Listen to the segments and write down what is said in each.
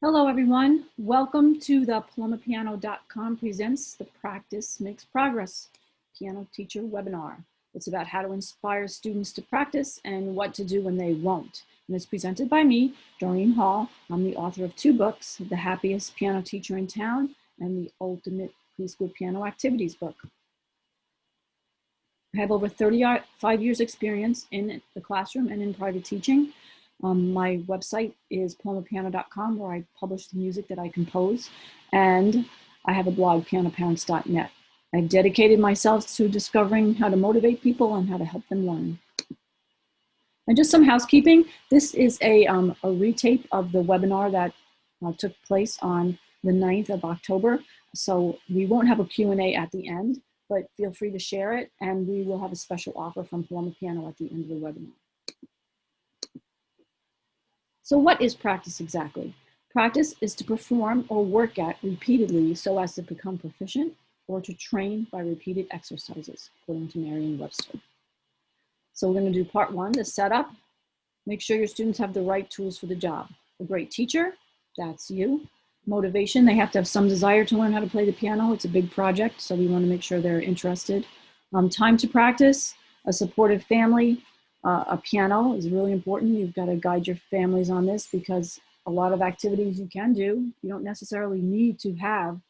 Hello, everyone. Welcome to the PalomAPiano.com presents the Practice Makes Progress Piano Teacher webinar. It's about how to inspire students to practice and what to do when they won't. And it's presented by me, Doreen Hall. I'm the author of two books, The Happiest Piano Teacher in Town and The Ultimate Preschool Piano Activities book. I have over 35 years experience in the classroom and in private teaching. My website is PalomAPiano.com, where I publish the music that I compose, and I have a blog, pianoparents.net. I've dedicated myself to discovering how to motivate people and how to help them learn. And just some housekeeping. This is a retape of the webinar that took place on the 9th of October. So we won't have a Q&A at the end, but feel free to share it, and we will have a special offer from Paloma Piano at the end of the webinar. So what is practice exactly? Practice is to perform or work at repeatedly so as to become proficient, or to train by repeated exercises, according to Merriam-Webster. So we're going to do part one, the setup. Make sure your students have the right tools for the job. A great teacher, that's you. Motivation, they have to have some desire to learn how to play the piano. It's a big project, so we want to make sure they're interested. Time to practice, a supportive family. A piano is really important. You've got to guide your families on this, because a lot of activities you can do, you don't necessarily need to have,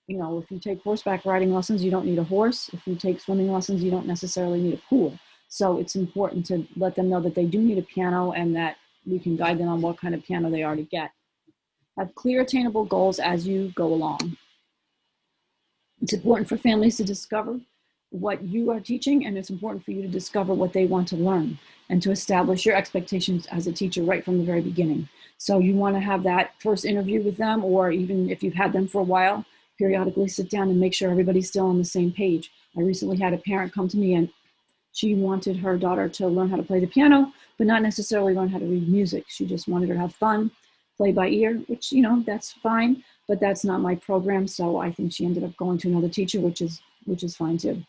if you take horseback riding lessons, you don't need a horse. If you take swimming lessons, you don't necessarily need a pool. So it's important to let them know that they do need a piano and that we can guide them on what kind of piano they are to get. Have clear, attainable goals as you go along. It's important for families to discover what you are teaching, and it's important for you to discover what they want to learn and to establish your expectations as a teacher right from the very beginning. So you want to have that first interview with them, or even if you've had them for a while, periodically sit down and make sure everybody's still on the same page. I recently had a parent come to me and she wanted her daughter to learn how to play the piano, but not necessarily learn how to read music. She just wanted her to have fun, play by ear, which, that's fine, but that's not my program. So I think she ended up going to another teacher, which is fine too.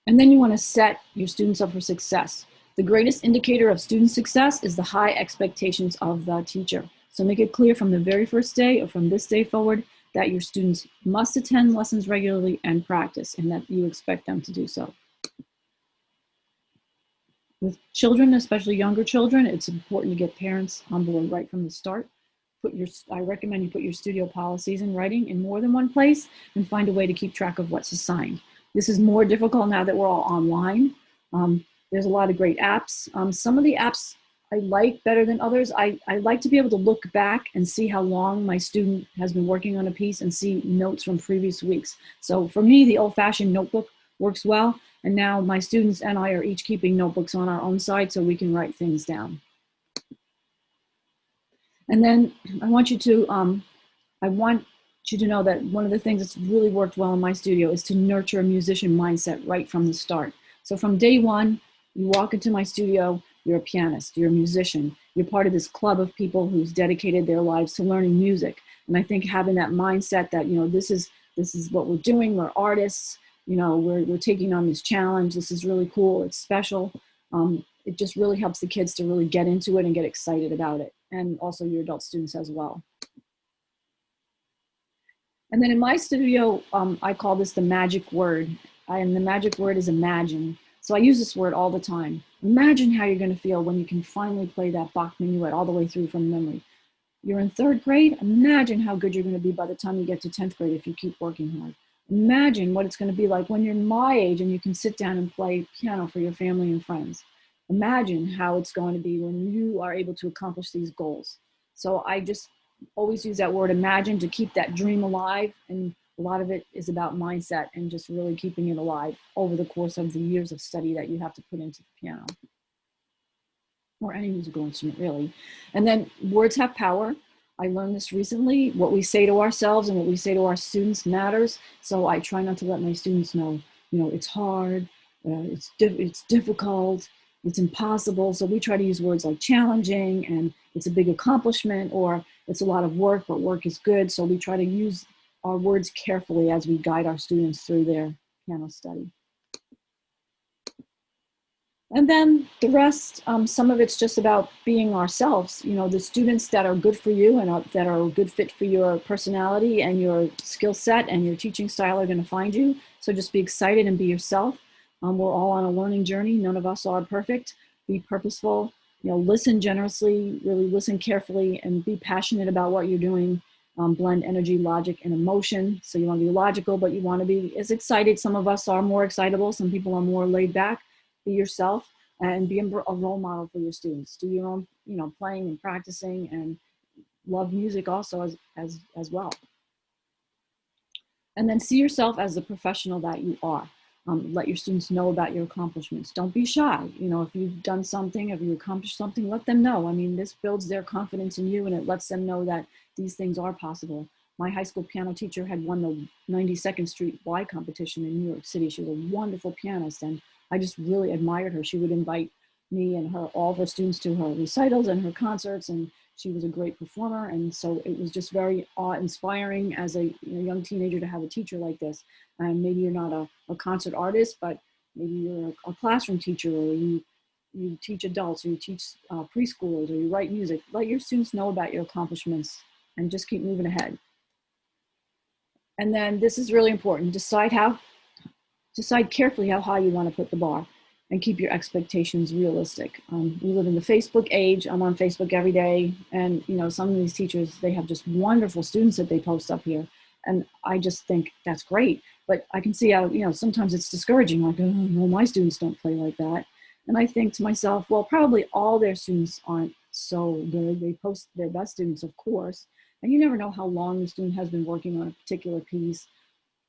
And then you want to set your students up for success. The greatest indicator of student success is the high expectations of the teacher. So make it clear from the very first day or from this day forward that your students must attend lessons regularly and practice, and that you expect them to do so. With children, especially younger children, it's important to get parents on board right from the start. I recommend you put your studio policies in writing in more than one place and find a way to keep track of what's assigned. This is more difficult now that we're all online. There's a lot of great apps. Some of the apps I like better than others. I like to be able to look back and see how long my student has been working on a piece and see notes from previous weeks. So for me, the old-fashioned notebook works well. And now my students and I are each keeping notebooks on our own side so we can write things down. And then I want you to know that one of the things that's really worked well in my studio is to nurture a musician mindset right from the start. So from day one, you walk into my studio, you're a pianist, you're a musician, you're part of this club of people who's dedicated their lives to learning music. And I think having that mindset that, this is what we're doing, we're artists, we're taking on this challenge, this is really cool, it's special. It just really helps the kids to really get into it and get excited about it. And also your adult students as well. And then in my studio, I call this the magic word. And the magic word is imagine. So I use this word all the time. Imagine how you're going to feel when you can finally play that Bach minuet all the way through from memory. You're in 3rd grade. Imagine how good you're going to be by the time you get to 10th grade if you keep working hard. Imagine what it's going to be like when you're my age and you can sit down and play piano for your family and friends. Imagine how it's going to be when you are able to accomplish these goals. So I just always use that word imagine to keep that dream alive, and a lot of it is about mindset and just really keeping it alive over the course of the years of study that you have to put into the piano, or any musical instrument really. And then words have power. I learned this recently. What we say to ourselves and what we say to our students matters. So I try not to let my students know, it's hard, it's difficult, it's impossible. So we try to use words like challenging and it's a big accomplishment, or it's a lot of work, but work is good. So we try to use our words carefully as we guide our students through their piano study. And then the rest, some of it's just about being ourselves. You know, the students that are good for you and that are a good fit for your personality and your skill set and your teaching style are going to find you. So just be excited and be yourself. We're all on a learning journey. None of us are perfect. Be purposeful. You know, listen generously, really listen carefully, and be passionate about what you're doing. Blend energy, logic, and emotion. So you want to be logical, but you want to be as excited. Some of us are more excitable. Some people are more laid back. Be yourself and be a role model for your students. Do your own, you know, playing and practicing, and love music also as well. And then see yourself as the professional that you are. Let your students know about your accomplishments. Don't be shy. You know, if you've done something, if you accomplished something, let them know. I mean, this builds their confidence in you, and it lets them know that these things are possible. My high school piano teacher had won the 92nd Street Y competition in New York City. She was a wonderful pianist, and I just really admired her. She would invite me and her, all of her students, to her recitals and her concerts, and she was a great performer. And so it was just very awe-inspiring as a young teenager to have a teacher like this. And maybe you're not a concert artist, but maybe you're a classroom teacher, or you teach adults, or you teach preschoolers, or you write music. Let your students know about your accomplishments and just keep moving ahead. And then this is really important. Decide carefully how high you want to put the bar, and keep your expectations realistic. We live in the Facebook age. I'm on Facebook every day, and you know, some of these teachers, they have just wonderful students that they post up here, and I just think that's great. But I can see how, you know, sometimes it's discouraging, like, oh no, my students don't play like that. And I think to myself, well, probably all their students aren't so good. They post their best students, of course, and you never know how long the student has been working on a particular piece,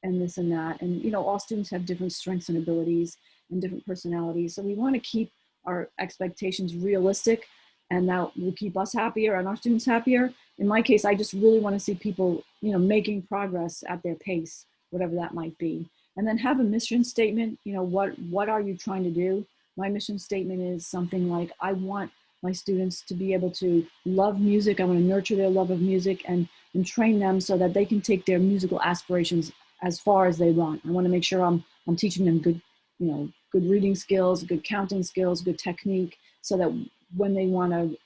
and this and that. And, you know, all students have different strengths and abilities and different personalities. So we want to keep our expectations realistic, and that will keep us happier and our students happier. In my case, I just really want to see people, you know, making progress at their pace, whatever that might be. And then have a mission statement. You know, what are you trying to do? My mission statement is something like, I want my students to be able to love music. I want to nurture their love of music, and train them so that they can take their musical aspirations as far as they want. I want to make sure I'm teaching them good, you know, good reading skills, good counting skills, good technique, so that when they want to,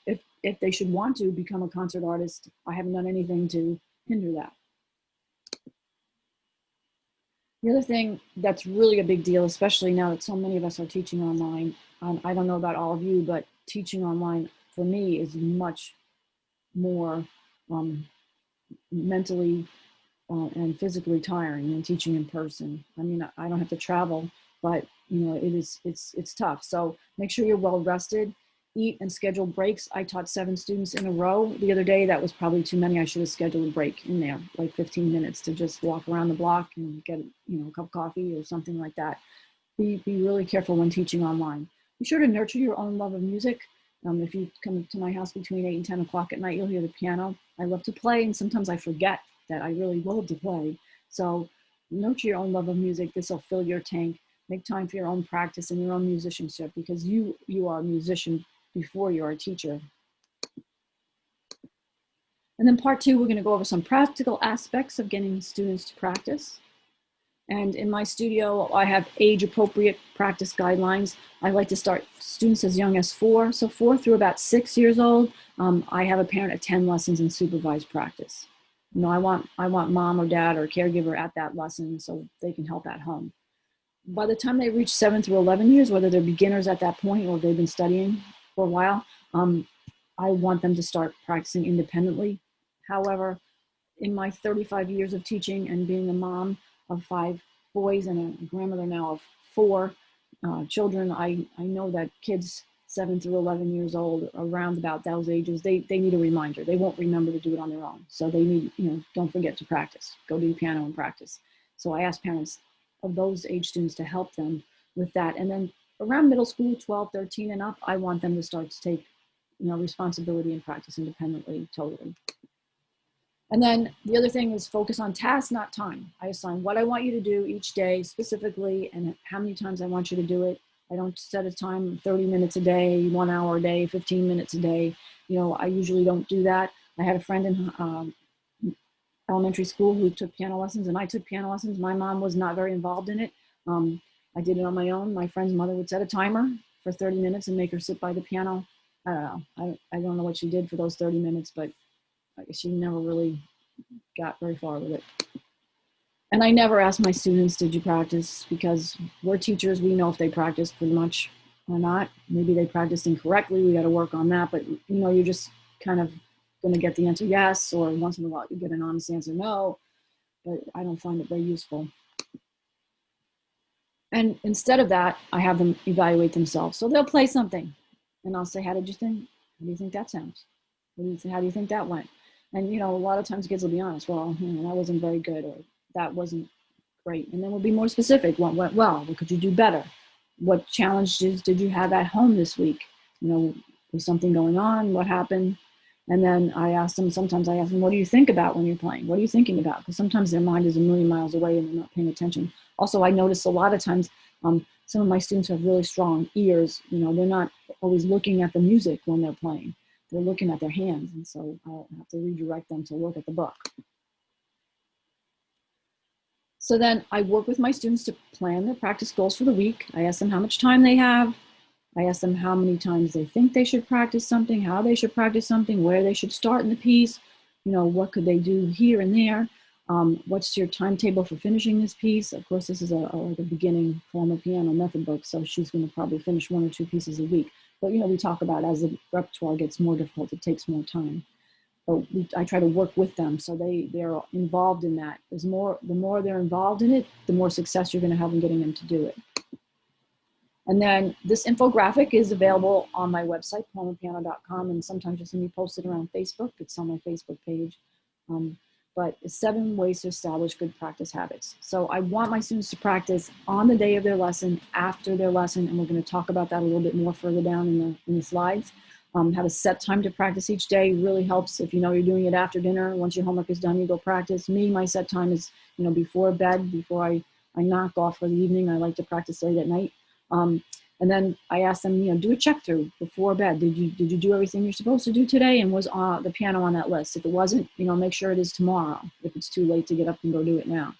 if they should want to become a concert artist, I haven't done anything to hinder that. The other thing that's really a big deal, especially now that so many of us are teaching online, I don't know about all of you, but teaching online for me is much more mentally and physically tiring than teaching in person. I mean, I don't have to travel, but you know, it's tough. So make sure you're well rested, eat and schedule breaks. I taught 7 students in a row the other day. That was probably too many. I should have scheduled a break in there, like 15 minutes to just walk around the block and get, you know, a cup of coffee or something like that. Be really careful when teaching online. Be sure to nurture your own love of music. If you come to my house between 8 and 10 o'clock at night, you'll hear the piano. I love to play, and sometimes I forget that I really love to play. So nurture your own love of music. This will fill your tank. Make time for your own practice and your own musicianship, because you are a musician before you're a teacher. And then part 2, we're going to go over some practical aspects of getting students to practice. And in my studio, I have age-appropriate practice guidelines. I like to start students as young as 4. So 4 through about 6 years old, I have a parent attend lessons and supervise practice. You know, I want mom or dad or caregiver at that lesson so they can help at home. By the time they reach 7 through 11 years, whether they're beginners at that point or they've been studying for a while, I want them to start practicing independently. However, in my 35 years of teaching and being a mom of 5 boys and a grandmother now of 4 children, I know that kids 7 through 11 years old, around about those ages, they need a reminder. They won't remember to do it on their own. So they need, you know, don't forget to practice. Go to the piano and practice. So I ask parents of those age students to help them with that. And then around middle school, 12, 13 and up, I want them to start to take, you know, responsibility and practice independently, totally. And then the other thing is focus on tasks, not time. I assign what I want you to do each day specifically and how many times I want you to do it. I don't set a time, 30 minutes a day, 1 hour a day, 15 minutes a day. You know, I usually don't do that. I had a friend in elementary school who took piano lessons, and I took piano lessons. My mom was not very involved in it. I did it on my own. My friend's mother would set a timer, for 30 minutes and make her sit by the piano. I don't know. I don't know what she did for those 30 minutes, but I guess she never really got very far with it. And I never ask my students, did you practice? Because we're teachers, we know if they practice pretty much or not. Maybe they practiced incorrectly, we got to work on that, but you're just kind of going to get the answer yes, or once in a while you get an honest answer no, but I don't find it very useful. And instead of that, I have them evaluate themselves. So they'll play something and I'll say, how did you think? How do you think that sounds? How do you think that went? And, a lot of times kids will be honest, well, that wasn't very good, or that wasn't great. And then we'll be more specific. What went well? What could you do better? What challenges did you have at home this week? Was something going on? What happened? And then sometimes I ask them, what do you think about when you're playing? What are you thinking about? Because sometimes their mind is a million miles away and they're not paying attention. Also, I notice a lot of times some of my students have really strong ears. They're not always looking at the music when they're playing. They're looking at their hands. And so I'll have to redirect them to look at the book. So then I work with my students to plan their practice goals for the week. I ask them how much time they have. I ask them how many times they think they should practice something, how they should practice something, where they should start in the piece, what could they do here and there, what's your timetable for finishing this piece. Of course, this is a beginning formal piano method book, so she's going to probably finish 1 or 2 pieces a week. But, we talk about as the repertoire gets more difficult, it takes more time. But I try to work with them so they're involved in that. The more they're involved in it, the more success you're going to have in getting them to do it. And then this infographic is available on my website, palmapiano.com, and sometimes you'll see me post it around Facebook. It's on my Facebook page. But it's 7 ways to establish good practice habits. So I want my students to practice on the day of their lesson, after their lesson, and we're going to talk about that a little bit more further down in the slides. Have a set time to practice each day. Really helps if you're doing it after dinner. Once your homework is done, you go practice. My set time is before bed, before I knock off for the evening. I like to practice late at night. And then I ask them, do a check through before bed. Did you do everything you're supposed to do today? And was the piano on that list? If it wasn't, make sure it is tomorrow, if it's too late to get up and go do it now.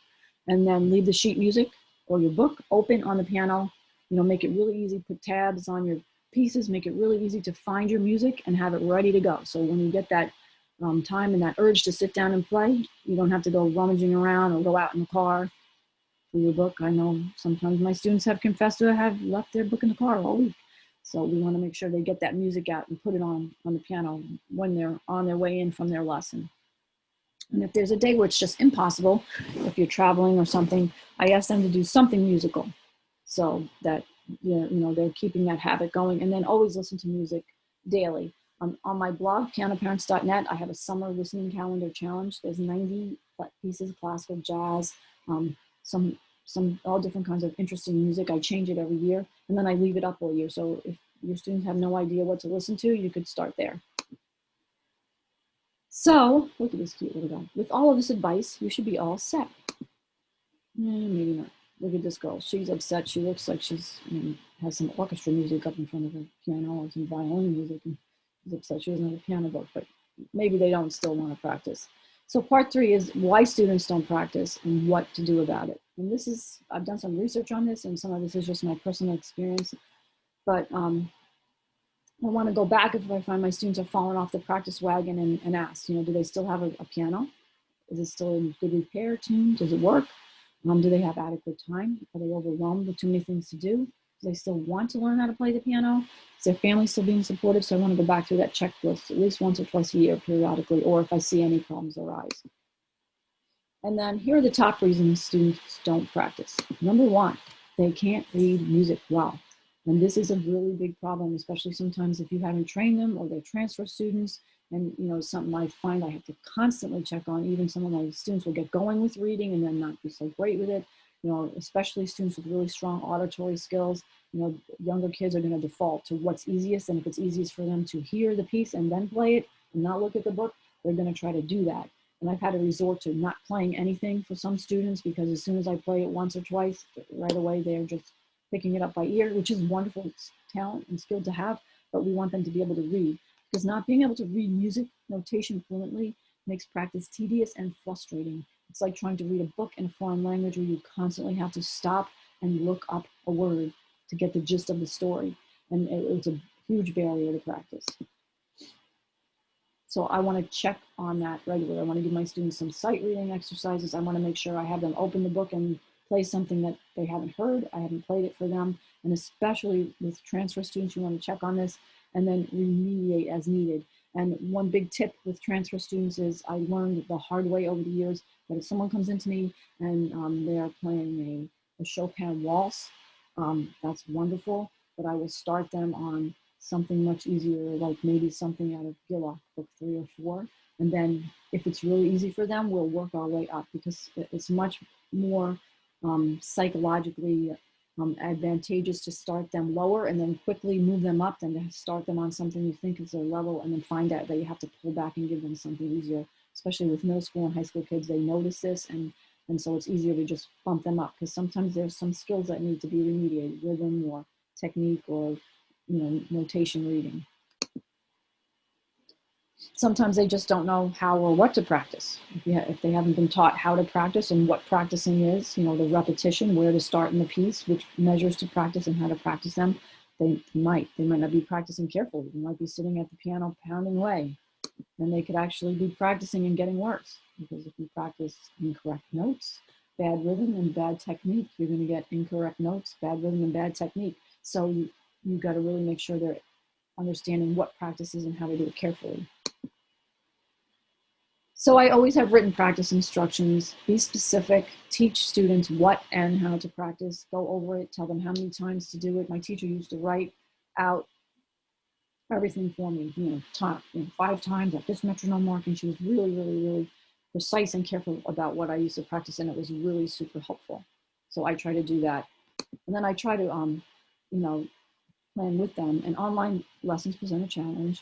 And then leave the sheet music or your book open on the piano. Make it really easy. Put tabs on your pieces. Make it really easy to find your music and have it ready to go. So when you get that time and that urge to sit down and play, you don't have to go rummaging around or go out in the car for your book. I know sometimes my students have confessed to have left their book in the car all week. So we want to make sure they get that music out and put it on the piano when they're on their way in from their lesson. And if there's a day where it's just impossible, if you're traveling or something, I ask them to do something musical so that they're keeping that habit going. And then always listen to music daily. On my blog, pianoparents.net, I have a summer listening calendar challenge. There's 90 pieces of classical, jazz, some all different kinds of interesting music. I change it every year, and then I leave it up all year. So if your students have no idea what to listen to, you could start there. So look at this cute little guy. With all of this advice, you should be all set. Maybe not. Look at this girl. She's upset. She looks like she's has some orchestra music up in front of her piano or some violin music, and she's upset she doesn't have a piano book, but maybe they don't still want to practice. So part 3 is why students don't practice and what to do about it. And I've done some research on this, and some of this is just my personal experience. But I want to go back if I find my students are falling off the practice wagon and ask, do they still have a piano? Is it still in good repair, tuned? Does it work? Do they have adequate time? Are they overwhelmed with too many things to do? Do they still want to learn how to play the piano? Is their family still being supportive? So I want to go back through that checklist at least once or twice a year periodically, or if I see any problems arise. And then here are the top reasons students don't practice. Number 1, they can't read music well. And this is a really big problem, especially sometimes if you haven't trained them or they're transfer students. And something I find I have to constantly check on. Even some of my students will get going with reading and then not be so great with it. Especially students with really strong auditory skills. Younger kids are going to default to what's easiest. And if it's easiest for them to hear the piece and then play it and not look at the book, they're going to try to do that. And I've had to resort to not playing anything for some students, because as soon as I play it once or twice, right away they're just picking it up by ear, which is wonderful talent and skill to have, but we want them to be able to read. Because not being able to read music notation fluently makes practice tedious and frustrating. It's like trying to read a book in a foreign language where you constantly have to stop and look up a word to get the gist of the story. and it was a huge barrier to practice. So I want to check on that regularly. I want to give my students some sight reading exercises. I want to make sure I have them open the book and play something that they haven't heard. I haven't played it for them. And especially with transfer students, you want to check on this and then remediate as needed. And one big tip with transfer students is I learned the hard way over the years that if someone comes into me and they are playing a Chopin waltz, that's wonderful, but I will start them on something much easier, like maybe something out of Gillock, book 3 or 4. And then if it's really easy for them, we'll work our way up, because it's much more psychologically advantageous to start them lower and then quickly move them up than to start them on something you think is their level and then find out that you have to pull back and give them something easier. Especially with middle school and high school kids, they notice this, and so it's easier to just bump them up, because sometimes there's some skills that need to be remediated, rhythm or technique or notation reading. Sometimes they just don't know how or what to practice. If they haven't been taught how to practice and what practicing is, the repetition, where to start in the piece, which measures to practice and how to practice them, they might not be practicing carefully. They might be sitting at the piano pounding away. Then they could actually be practicing and getting worse, because if you practice incorrect notes, bad rhythm and bad technique, you're going to get incorrect notes, bad rhythm and bad technique. So you've got to really make sure they're understanding what practice is and how to do it carefully. So I always have written practice instructions. Be specific, teach students what and how to practice, go over it, tell them how many times to do it. My teacher used to write out everything for me, 5 times at this metronome mark, and she was really, really, really precise and careful about what I used to practice, and it was really super helpful. So I try to do that. And then I try to, plan with them. And online lessons present a challenge.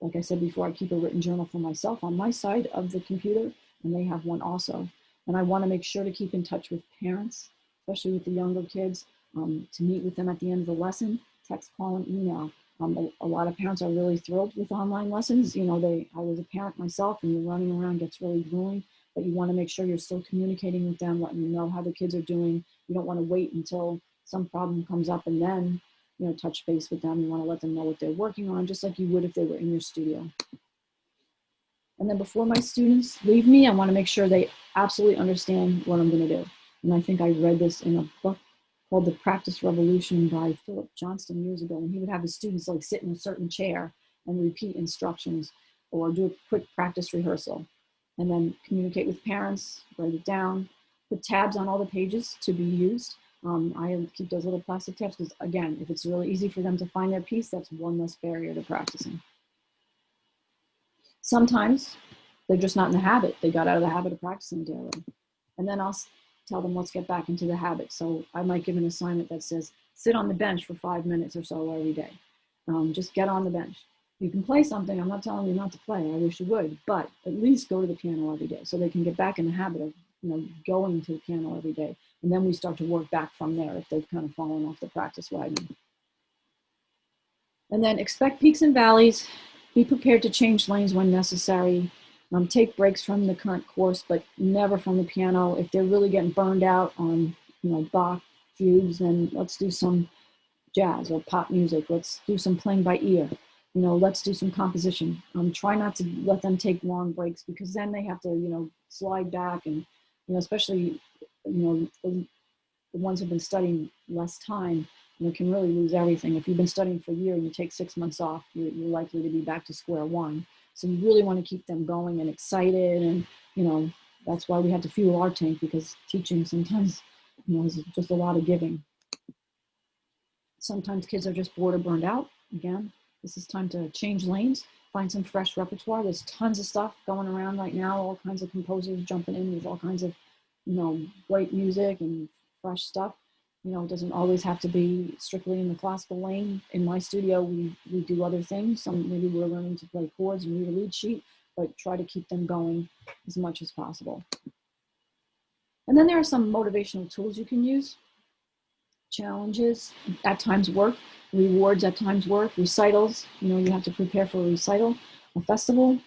Like I said before, I keep a written journal for myself on my side of the computer, and they have one also. And I want to make sure to keep in touch with parents, especially with the younger kids, to meet with them at the end of the lesson, text, call, and email. A lot of parents are really thrilled with online lessons. I was a parent myself, and you're running around gets really grueling, but you want to make sure you're still communicating with them, letting them know how the kids are doing. You don't want to wait until some problem comes up and then touch base with them. You want to let them know what they're working on, just like you would if they were in your studio. And then before my students leave me, I want to make sure they absolutely understand what I'm going to do. And I think I read this in a book called The Practice Revolution by Philip Johnston years ago, and he would have his students sit in a certain chair and repeat instructions or do a quick practice rehearsal, and then communicate with parents, write it down, put tabs on all the pages to be used. I keep those little plastic tabs because, again, if it's really easy for them to find their piece, that's one less barrier to practicing. Sometimes they're just not in the habit. They got out of the habit of practicing daily. And then I'll tell them, let's get back into the habit. So I might give an assignment that says, sit on the bench for 5 minutes or so every day. Just get on the bench. You can play something. I'm not telling you not to play. I wish you would, but at least go to the piano every day so they can get back in the habit of going to the piano every day. And then we start to work back from there if they've kind of fallen off the practice wagon. And then expect peaks and valleys. Be prepared to change lanes when necessary. Take breaks from the current course, but never from the piano. If they're really getting burned out on Bach fugues, then let's do some jazz or pop music. Let's do some playing by ear. Let's do some composition. Try not to let them take long breaks, because then they have to slide back, and especially the ones who've been studying less time can really lose everything. If you've been studying for a year and you take 6 months off, you're likely to be back to square one. So you really want to keep them going and excited, and that's why we have to fuel our tank, because teaching sometimes is just a lot of giving. Sometimes kids are just bored or burned out. Again, this is time to change lanes, find some fresh repertoire. There's tons of stuff going around right now, all kinds of composers jumping in with all kinds of great music and fresh stuff. It doesn't always have to be strictly in the classical lane. In my studio, we do other things. Maybe we're learning to play chords and read a lead sheet, but try to keep them going as much as possible. And then there are some motivational tools you can use. Challenges at times work, rewards at times work, recitals, you have to prepare for a recital, a festival.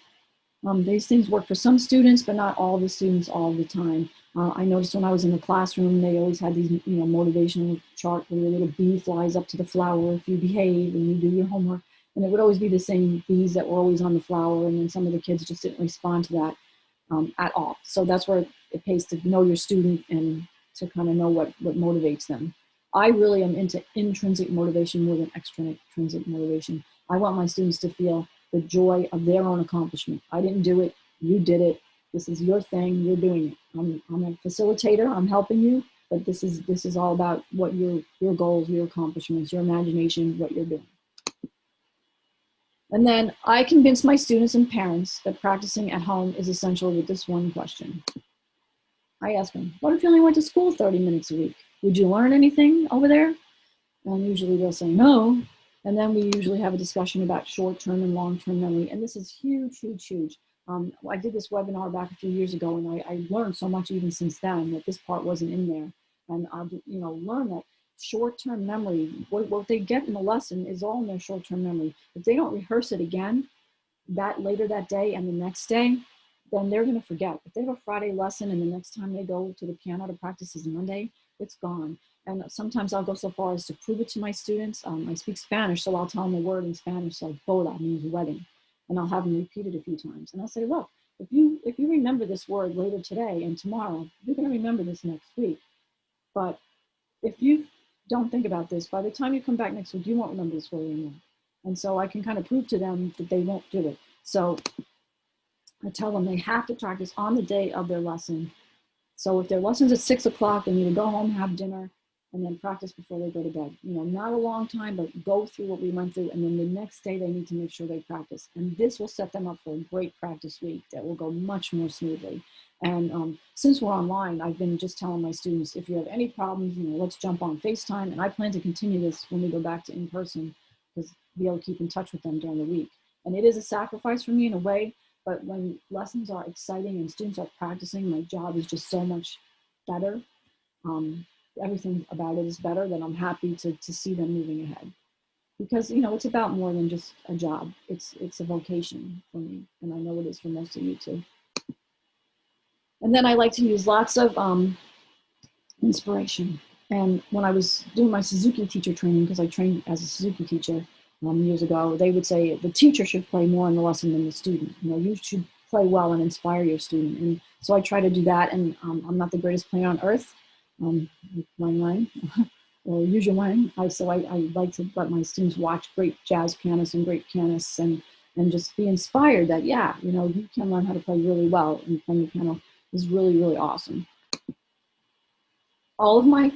These things work for some students, but not all the students all the time. I noticed when I was in the classroom, they always had these, motivational chart where your little bee flies up to the flower if you behave and you do your homework. And it would always be the same bees that were always on the flower. And then some of the kids just didn't respond to that at all. So that's where it pays to know your student and to kind of know what motivates them. I really am into intrinsic motivation more than extrinsic motivation. I want my students to feel the joy of their own accomplishment. I didn't do it, you did it. This is your thing, you're doing it. I'm a facilitator, I'm helping you, but this is all about what your goals, your accomplishments, your imagination, what you're doing. And then I convince my students and parents that practicing at home is essential with this one question. I ask them, what if you only went to school 30 minutes a week? Would you learn anything over there? And usually they'll say no. And then we usually have a discussion about short-term and long-term memory. And this is huge, huge, huge. I did this webinar back a few years ago, and I learned so much even since then that this part wasn't in there. And I've learned that short-term memory, what they get in the lesson is all in their short-term memory. If they don't rehearse it again later that day and the next day, then they're going to forget. If they have a Friday lesson and the next time they go to the piano to practice is Monday, it's gone. And sometimes I'll go so far as to prove it to my students. I speak Spanish, so I'll tell them a word in Spanish, like boda means wedding. And I'll have them repeat it a few times. And I'll say, look, if you remember this word later today and tomorrow, you're going to remember this next week. But if you don't think about this, by the time you come back next week, you won't remember this word anymore. And so I can kind of prove to them that they won't do it. So I tell them they have to practice on the day of their lesson. So if their lesson's at 6 o'clock, they need to go home, have dinner, and then practice before they go to bed. Not a long time, but go through what we went through. And then the next day they need to make sure they practice. And this will set them up for a great practice week that will go much more smoothly. And since we're online, I've been just telling my students, if you have any problems, let's jump on FaceTime. And I plan to continue this when we go back to in-person, because be able to keep in touch with them during the week. And it is a sacrifice for me in a way, but when lessons are exciting and students are practicing, my job is just so much better. Everything about it is better, that I'm happy to see them moving ahead. Because, it's about more than just a job. It's a vocation for me, and I know it is for most of you too. And then I like to use lots of inspiration. And when I was doing my Suzuki teacher training, because I trained as a Suzuki teacher years ago, they would say the teacher should play more in the lesson than the student. You should play well and inspire your student. And so I try to do that. And I'm not the greatest player on earth. Wang Wang, or Yu Wang. So I like to let my students watch great jazz pianists and great pianists and just be inspired that, you can learn how to play really well, and playing the piano is really, really awesome. All of my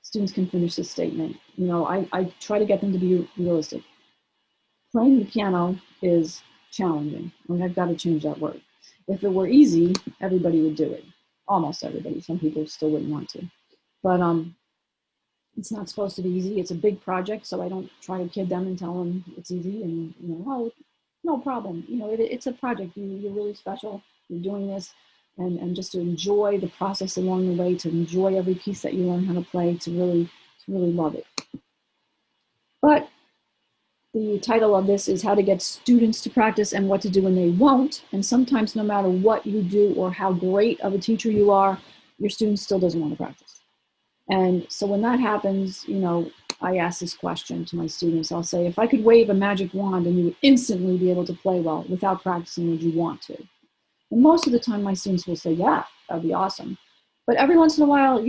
students can finish this statement. I try to get them to be realistic. Playing the piano is challenging. I've got to change that word. If it were easy, everybody would do it. Almost everybody. Some people still wouldn't want to. But it's not supposed to be easy. It's a big project, so I don't try to kid them and tell them it's easy and, oh, no problem. It's a project. You're really special. You're doing this. And just to enjoy the process along the way, to enjoy every piece that you learn how to play, to really love it. But the title of this is How to Get Students to Practice and What to Do When They Won't. And sometimes no matter what you do or how great of a teacher you are, your student still doesn't want to practice. And so when that happens, I ask this question to my students. I'll say, if I could wave a magic wand and you would instantly be able to play well without practicing, would you want to? And most of the time my students will say, yeah, that'd be awesome. But every once in a while,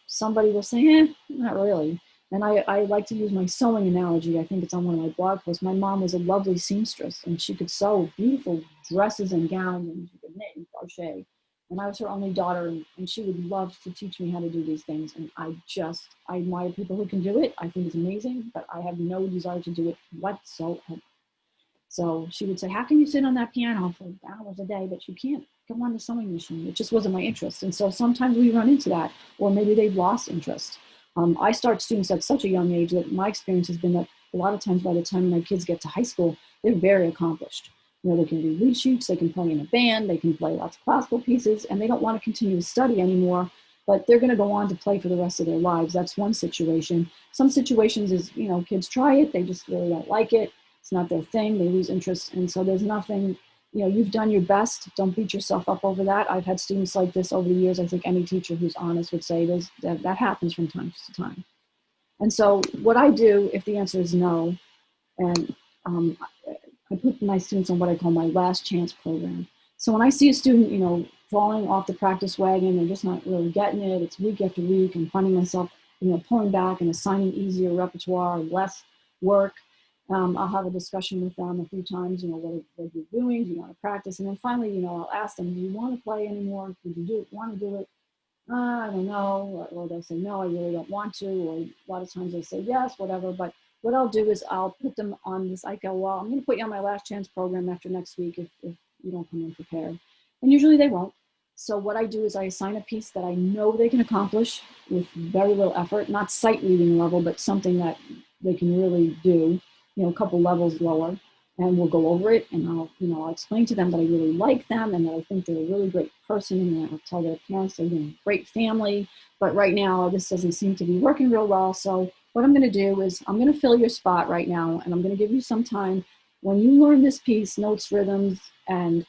somebody will say, not really. And I like to use my sewing analogy. I think it's on one of my blog posts. My mom was a lovely seamstress, and she could sew beautiful dresses and gowns, and she could knit and crochet. And I was her only daughter, and she would love to teach me how to do these things. And I admire people who can do it. I think it's amazing, but I have no desire to do it whatsoever. So she would say, how can you sit on that piano for hours a day, but you can't go on the sewing machine? It just wasn't my interest. And so sometimes we run into that, or maybe they've lost interest. I start students at such a young age that my experience has been that a lot of times by the time my kids get to high school, they're very accomplished. They can read lead sheets, they can play in a band, they can play lots of classical pieces, and they don't want to continue to study anymore, but they're going to go on to play for the rest of their lives. That's one situation. Some situations is, kids try it, they just really don't like it. It's not their thing, they lose interest, and so there's nothing you've done your best. Don't beat yourself up over that. I've had students like this over the years. I think any teacher who's honest would say that happens from time to time. And so what I do, if the answer is no, and I put my students on what I call my last chance program. So when I see a student, falling off the practice wagon, they're just not really getting it, it's week after week, and finding myself, pulling back and assigning easier repertoire, less work. I'll have a discussion with them a few times, what you're doing, do you want to practice? And then finally, I'll ask them, do you want to play anymore? Would you want to do it? I don't know, or they'll say, no, I really don't want to, or a lot of times they say yes, whatever. But what I'll do is I'll put them on this. I go, well, I'm going to put you on my last chance program after next week if you don't come in prepared. And usually they won't. So what I do is I assign a piece that I know they can accomplish with very little effort, not sight reading level, but something that they can really do, a couple levels lower. And we'll go over it, and I'll explain to them that I really like them and that I think they're a really great person, and I'll tell their parents they're a great family. But right now, this doesn't seem to be working real well. So what I'm going to do is I'm going to fill your spot right now, and I'm going to give you some time. When you learn this piece, notes, rhythms, and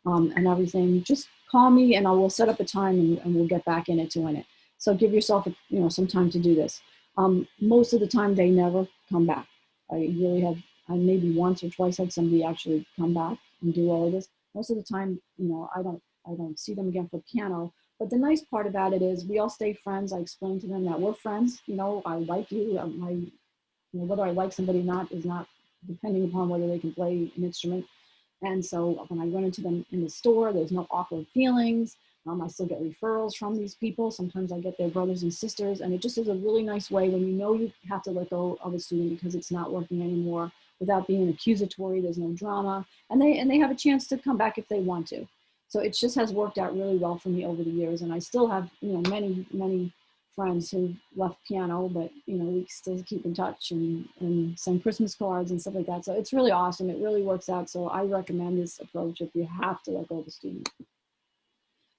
everything, just call me, and we'll set up a time, and we'll get back in it to win it. So give yourself some time to do this. Most of the time, they never come back. I maybe once or twice had somebody actually come back and do all of this. Most of the time, I don't see them again for piano. But the nice part about it is we all stay friends. I explain to them that we're friends. I like you. Whether I like somebody or not is not depending upon whether they can play an instrument. And so when I run into them in the store, there's no awkward feelings. I still get referrals from these people. Sometimes I get their brothers and sisters, and it just is a really nice way when you have to let go of a student because it's not working anymore, without being accusatory. There's no drama, and they have a chance to come back if they want to. So it just has worked out really well for me over the years, and I still have many friends who left piano, but we still keep in touch and send Christmas cards and stuff like that. So it's really awesome. It really works out. So I recommend this approach if you have to let go of a student.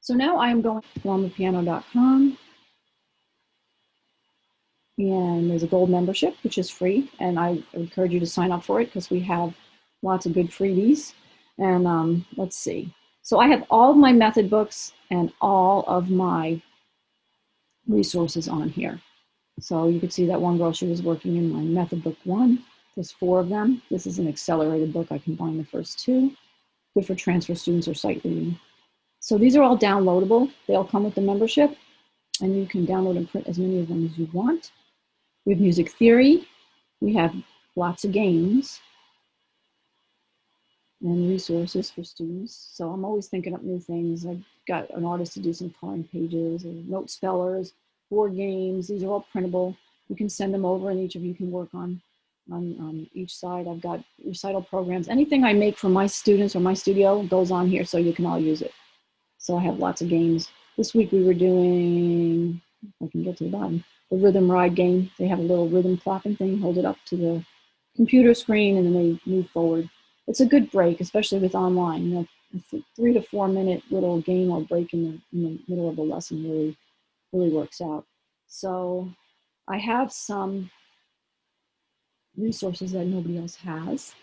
So now I am going to palmapiano.com, and there's a gold membership, which is free, and I encourage you to sign up for it because we have lots of good freebies. And let's see. So I have all of my method books and all of my resources on here. So you can see that one girl, she was working in my method book 1. There's 4 of them. This is an accelerated book. I combined the first 2. Good for transfer students or sight reading. So these are all downloadable. They all come with the membership, and you can download and print as many of them as you want. We have music theory. We have lots of games and resources for students. So I'm always thinking up new things. I've got an artist to do some coloring pages or note spellers, board games. These are all printable. You can send them over, and each of you can work on each side. I've got recital programs. Anything I make for my students or my studio goes on here, so you can all use it. So I have lots of games. This week we were doing, if I can get to the bottom, the rhythm ride game. They have a little rhythm clapping thing, hold it up to the computer screen, and then they move forward. It's a good break, especially with online. A 3 to 4 minute little game or break in the middle of the lesson really works out. So I have some resources that nobody else has.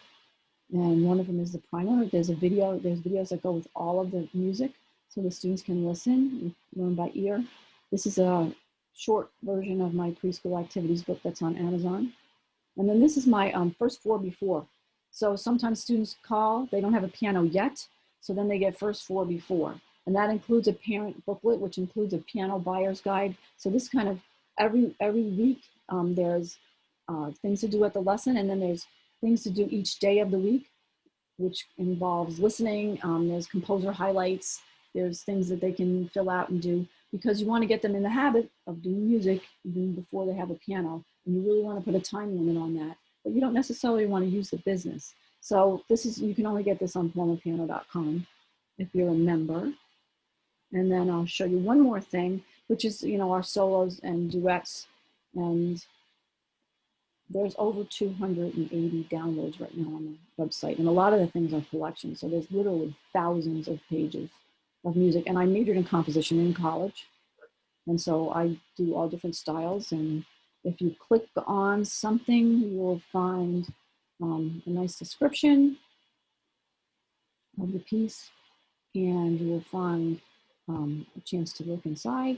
And one of them is the primer. There's videos that go with all of the music, so the students can listen and learn by ear. This is a short version of my preschool activities book that's on Amazon. And then this is my first 4 before. So sometimes students call, they don't have a piano yet, so then they get first 4 before. And that includes a parent booklet, which includes a piano buyer's guide. So this kind of every week, there's things to do at the lesson, and then there's things to do each day of the week, which involves listening. There's composer highlights. There's things that they can fill out and do, because you want to get them in the habit of doing music even before they have a piano. And you really want to put a time limit on that, but you don't necessarily want to use the business. So you can only get this on palmapiano.com if you're a member. And then I'll show you one more thing, which is, our solos and duets. And there's over 280 downloads right now on the website. And a lot of the things are collections. So there's literally thousands of pages of music. And I majored in composition in college. And so I do all different styles. And if you click on something, you will find a nice description. of the piece, and you will find a chance to look inside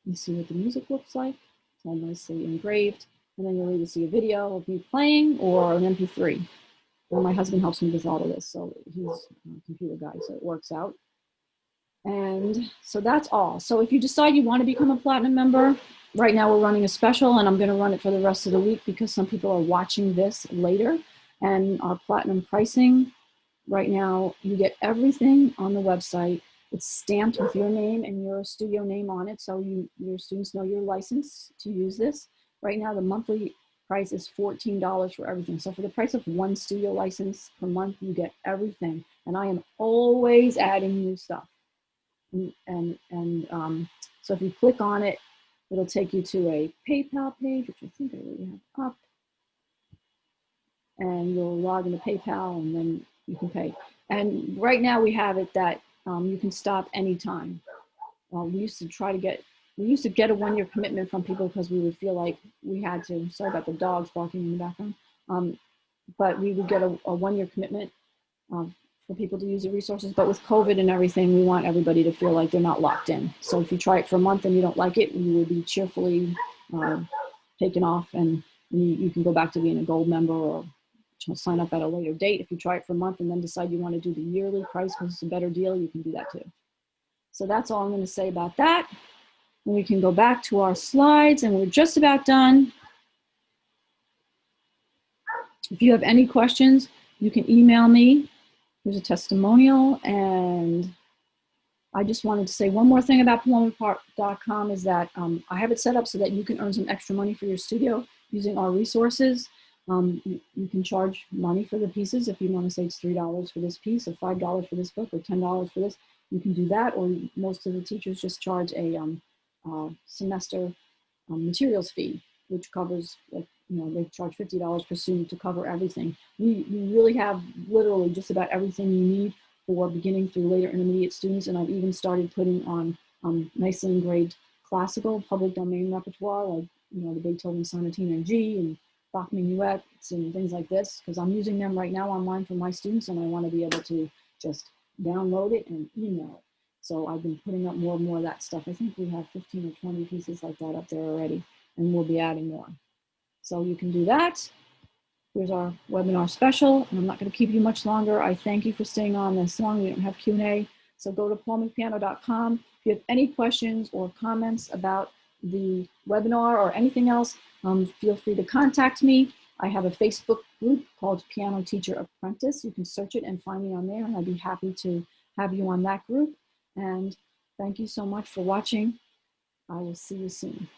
and see what the music looks like. It's all nicely engraved. And then you'll either see a video of me playing or an MP3. And my husband helps me with all of this, so he's a computer guy, so it works out. And so that's all. So if you decide you want to become a platinum member, right now we're running a special, and I'm going to run it for the rest of the week because some people are watching this later. And our platinum pricing, right now, you get everything on the website. It's stamped with your name and your studio name on it, so your students know you're licensed to use this. Right now, the monthly price is $14 for everything. So for the price of one studio license per month, you get everything. And I am always adding new stuff. So if you click on it, it'll take you to a PayPal page, which I think I already have up. And you'll log into PayPal, and then you can pay. And right now we have it that you can stop anytime. We used to get a 1-year commitment from people because we would feel like we had to. Sorry about the dogs barking in the background. But we would get a 1-year commitment for people to use the resources. But with COVID and everything, we want everybody to feel like they're not locked in. So if you try it for a month and you don't like it, you will be cheerfully taken off, and you can go back to being a gold member or sign up at a later date. If you try it for a month and then decide you want to do the yearly price because it's a better deal, you can do that too. So that's all I'm going to say about that. And we can go back to our slides, and we're just about done. If you have any questions, you can email me. There's a testimonial. And I just wanted to say one more thing about PalomPark.com is that I have it set up so that you can earn some extra money for your studio using our resources. You can charge money for the pieces. If you want to say it's $3 for this piece, or $5 for this book, or $10 for this, you can do that. Or most of the teachers just charge a semester materials fee, which covers, like, they charge $50 per student to cover everything. You really have literally just about everything you need for beginning through later intermediate students. And I've even started putting on nicely engraved classical public domain repertoire, like the Beethoven Sonatina in G and Bach minuets and things like this, because I'm using them right now online for my students, and I want to be able to just download it and email it. So I've been putting up more and more of that stuff. I think we have 15 or 20 pieces like that up there already, and we'll be adding more. So you can do that. Here's our webinar special, and I'm not going to keep you much longer. I thank you for staying on this long. We don't have Q&A, so go to palompiano.com. If you have any questions or comments about the webinar or anything else, feel free to contact me. I have a Facebook group called Piano Teacher Apprentice. You can search it and find me on there, and I'd be happy to have you on that group. And thank you so much for watching. I will see you soon.